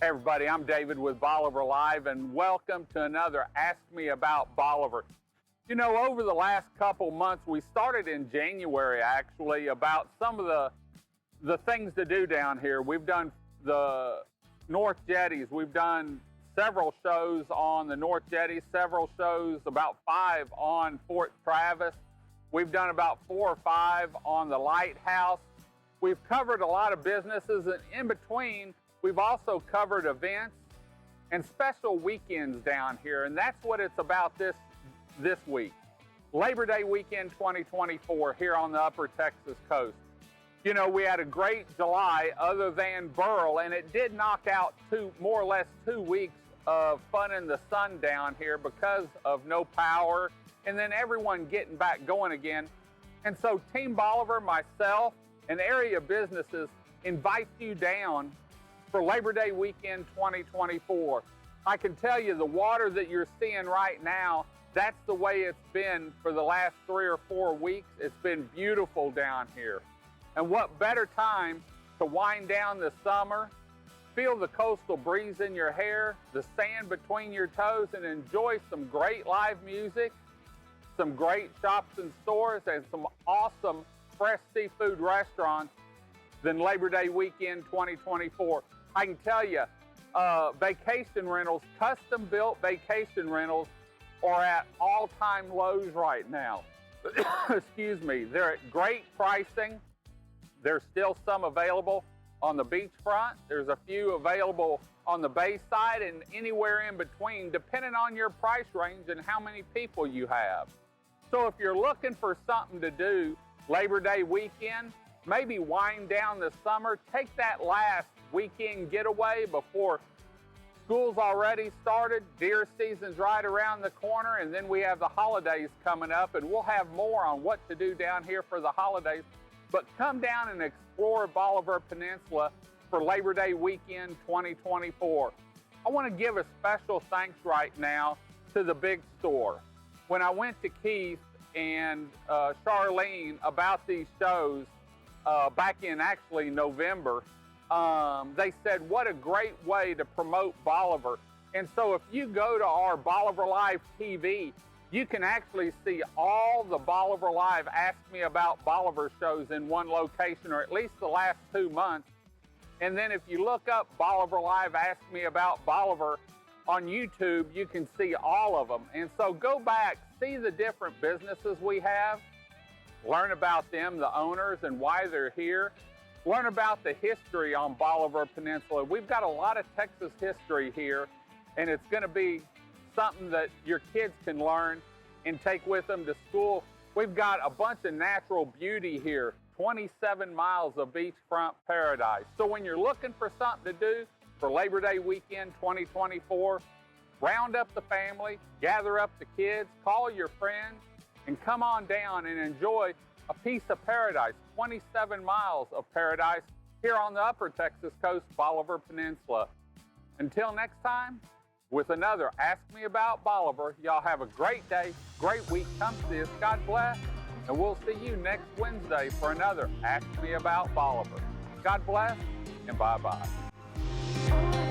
Hey everybody, I'm David with Bolivar Live, and welcome to another Ask Me About Bolivar. You know, over the last couple months, we started in January actually about some of the things to do down here. We've done the North Jetties. We've done several shows on the North Jetty, several shows, about 5 on Fort Travis. We've done about 4 or 5 on the Lighthouse. We've covered a lot of businesses, and in between, we've also covered events and special weekends down here, and that's what it's about this week. Labor Day weekend 2024 here on the Upper Texas coast. You know, we had a great July other than Burl, and it did knock out more or less 2 weeks of fun in the sun down here because of no power, and then everyone getting back going again. And so Team Bolivar, myself, and area businesses invite you down for Labor Day weekend 2024. I can tell you the water that you're seeing right now, that's the way it's been for the last 3 or 4 weeks. It's been beautiful down here. And what better time to wind down the summer, feel the coastal breeze in your hair, the sand between your toes, and enjoy some great live music, some great shops and stores, and some awesome fresh seafood restaurants than Labor Day weekend 2024. I can tell you, vacation rentals, custom-built vacation rentals are at all-time lows right now. Excuse me. They're at great pricing. There's still some available on the beachfront. There's a few available on the bay side and anywhere in between, depending on your price range and how many people you have. So if you're looking for something to do Labor Day weekend, maybe wind down the summer, take that last weekend getaway before school's already started, deer season's right around the corner, and then we have the holidays coming up, and we'll have more on what to do down here for the holidays. But come down and explore Bolivar Peninsula for Labor Day weekend 2024. I want to give a special thanks right now to the big store. When I went to Keith and Charlene about these shows back in actually November, they said, what a great way to promote Bolivar. And so if you go to our Bolivar Live TV, you can actually see all the Bolivar Live Ask Me About Bolivar shows in one location, or at least the last 2 months. And then if you look up Bolivar Live Ask Me About Bolivar on YouTube, you can see all of them. And so go back, see the different businesses we have, learn about them, the owners, and why they're here. Learn about the history on Bolivar Peninsula. We've got a lot of Texas history here, and it's going to be something that your kids can learn and take with them to school. We've got a bunch of natural beauty here, 27 miles of beachfront paradise. So when you're looking for something to do for Labor Day weekend 2024, round up the family, gather up the kids, call your friends, and come on down and enjoy a piece of paradise, 27 miles of paradise here on the Upper Texas coast, Bolivar Peninsula. Until next time, with another Ask Me About Bolivar, y'all have a great day, great week. Come see us. God bless. And we'll see you next Wednesday for another Ask Me About Bolivar. God bless, and bye-bye.